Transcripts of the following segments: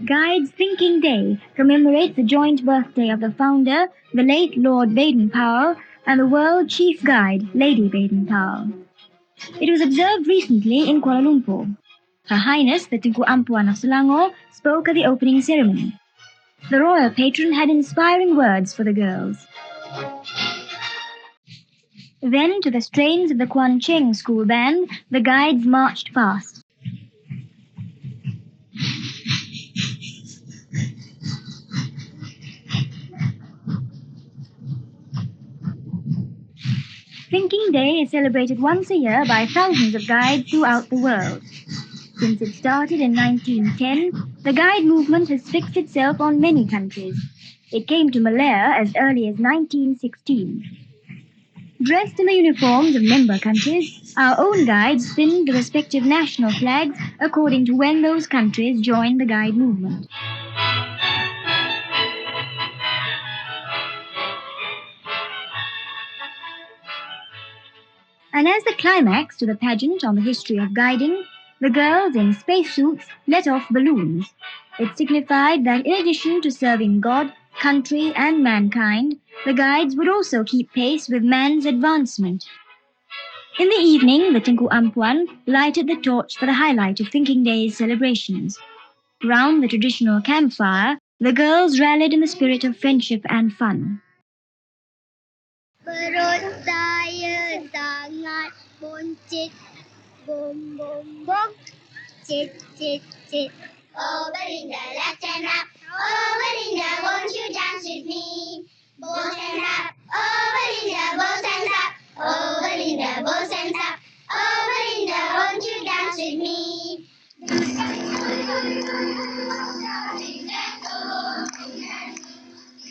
Guides Thinking Day commemorates the joint birthday of the founder, the late Lord Baden-Powell, and the world chief guide, Lady Baden-Powell. It was observed recently in Kuala Lumpur. Her Highness the Tunku Ampuan of Selangor spoke at the opening ceremony. The royal patron had inspiring words for the girls. Then, to the strains of the Kuan Cheng school band, the guides marched past. Thinking Day is celebrated once a year by thousands of guides throughout the world. Since it started in 1910, the guide movement has fixed itself on many countries. It came to Malaya as early as 1916. Dressed in the uniforms of member countries, our own guides spin the respective national flags according to when those countries joined the guide movement. And as the climax to the pageant on the history of guiding, the girls in spacesuits let off balloons. It signified that in addition to serving God, country, and mankind, the guides would also keep pace with man's advancement. In the evening, the Tunku Ampuan lighted the torch for the highlight of Thinking Day's celebrations. Round the traditional campfire, the girls rallied in the spirit of friendship and fun. Perut saya sangat buncit, bom bom bom, cit cit cit. Oh Belinda, let's stand up. Oh Belinda, won't you dance with me? Both stand up. Oh Belinda, both stand up. Oh Belinda, both stand up. Oh Belinda, won't you dance with me?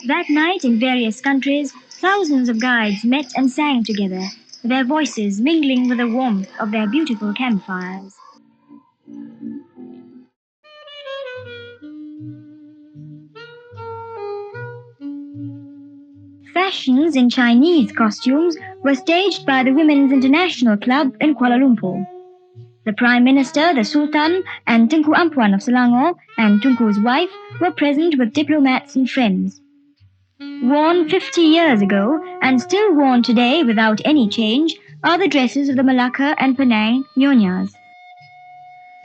That night, in various countries, thousands of guides met and sang together, their voices mingling with the warmth of their beautiful campfires. Fashions in Chinese costumes were staged by the Women's International Club in Kuala Lumpur. The Prime Minister, the Sultan, and Tunku Ampuan of Selangor and Tunku's wife were present with diplomats and friends. Worn 50 years ago and still worn today without any change are the dresses of the Malacca and Penang nyonyas.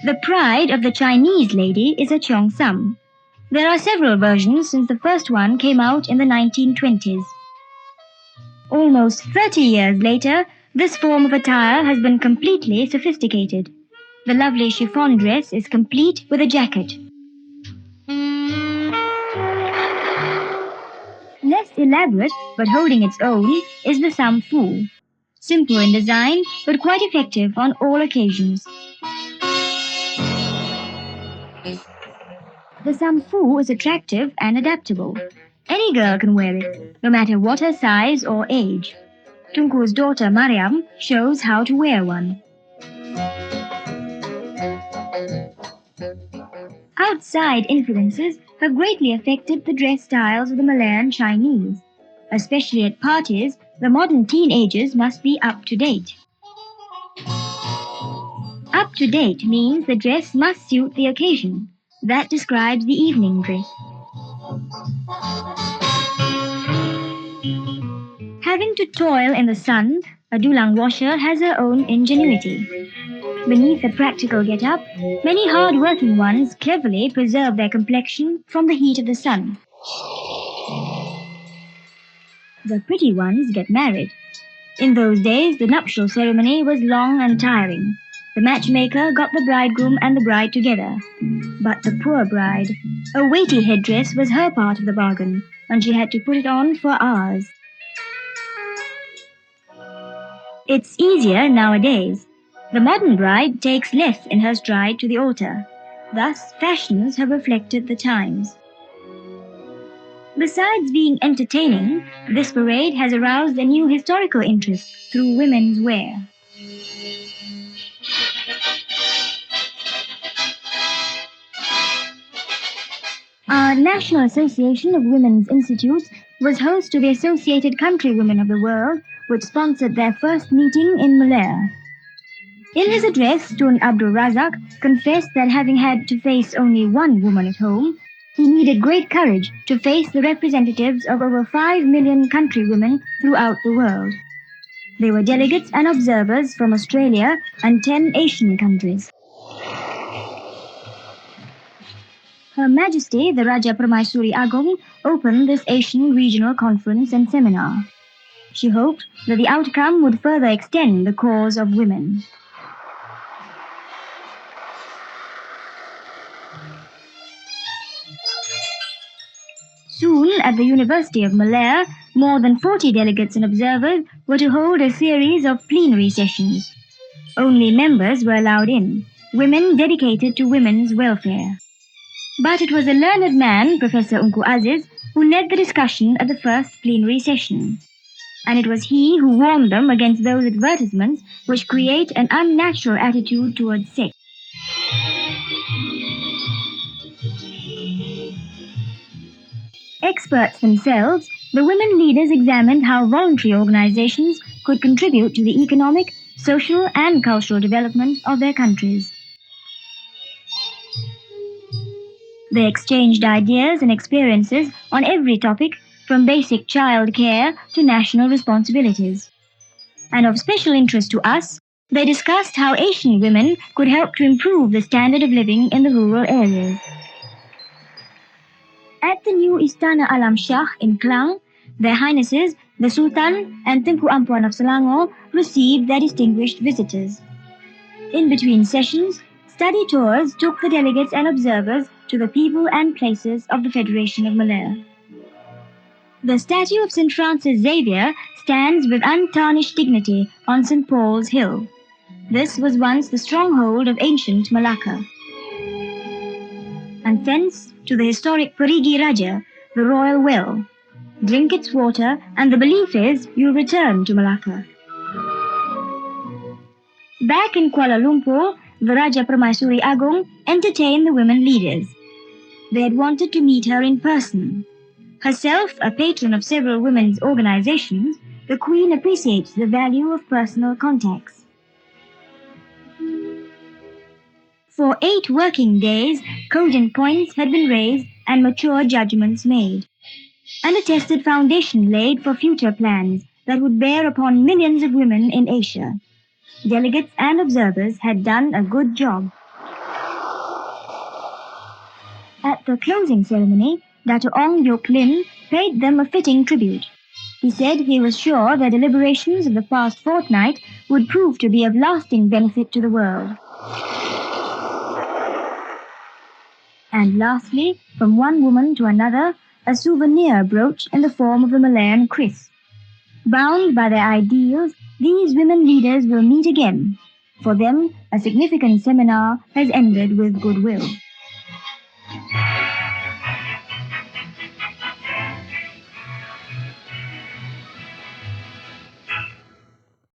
The pride of the Chinese lady is a cheongsam. There are several versions since the first one came out in the 1920s. Almost 30 years later, this form of attire has been completely sophisticated. The lovely chiffon dress is complete with a jacket. Less elaborate, but holding its own, is the samfu. Simple in design, but quite effective on all occasions. The samfu is attractive and adaptable. Any girl can wear it, no matter what her size or age. Tunku's daughter Mariam shows how to wear one. Outside influences have greatly affected the dress styles of the Malayan Chinese. Especially at parties, the modern teenagers must be up to date. Up to date means the dress must suit the occasion. That describes the evening dress. Having to toil in the sun, a dulang washer has her own ingenuity. Beneath a practical get-up, many hard-working ones cleverly preserve their complexion from the heat of the sun. The pretty ones get married. In those days, the nuptial ceremony was long and tiring. The matchmaker got the bridegroom and the bride together. But the poor bride, a weighty headdress was her part of the bargain, and she had to put it on for hours. It's easier nowadays. The modern bride takes less in her stride to the altar. Thus, fashions have reflected the times. Besides being entertaining, this parade has aroused a new historical interest through women's wear. Our National Association of Women's Institutes was host to the Associated Countrywomen of the World, which sponsored their first meeting in Malaya. In his address, Tun Abdul Razak confessed that having had to face only one woman at home, he needed great courage to face the representatives of over 5 million countrywomen throughout the world. They were delegates and observers from Australia and 10 Asian countries. Her Majesty, the Raja Permaisuri Agong, opened this Asian regional conference and seminar. She hoped that the outcome would further extend the cause of women. Soon, at the University of Malaya, more than 40 delegates and observers were to hold a series of plenary sessions. Only members were allowed in, women dedicated to women's welfare. But it was a learned man, Professor Unku Aziz, who led the discussion at the first plenary session. And it was he who warned them against those advertisements which create an unnatural attitude towards sex. Experts themselves, the women leaders examined how voluntary organizations could contribute to the economic, social, and cultural development of their countries. They exchanged ideas and experiences on every topic, from basic child care to national responsibilities. And of special interest to us, they discussed how Asian women could help to improve the standard of living in the rural areas. At the new Istana Alam Shah in Klang, Their Highnesses, the Sultan and Tengku Ampuan of Selangor, received their distinguished visitors. In between sessions, study tours took the delegates and observers to the people and places of the Federation of Malaya. The statue of St. Francis Xavier stands with untarnished dignity on St. Paul's Hill. This was once the stronghold of ancient Malacca. And thence to the historic Perigi Raja, the royal well. Drink its water, and the belief is you'll return to Malacca. Back in Kuala Lumpur, the Raja Permaisuri Agong entertained the women leaders. They had wanted to meet her in person. Herself a patron of several women's organizations, the Queen appreciates the value of personal contacts. For 8 working days, cogent points had been raised and mature judgments made, and a tested foundation laid for future plans that would bear upon millions of women in Asia. Delegates and observers had done a good job. At the closing ceremony, Dr. Ong Yok Lim paid them a fitting tribute. He said he was sure their deliberations of the past fortnight would prove to be of lasting benefit to the world. And lastly, from one woman to another, a souvenir brooch in the form of the Malayan kris. Bound by their ideals, these women leaders will meet again. For them, a significant seminar has ended with goodwill.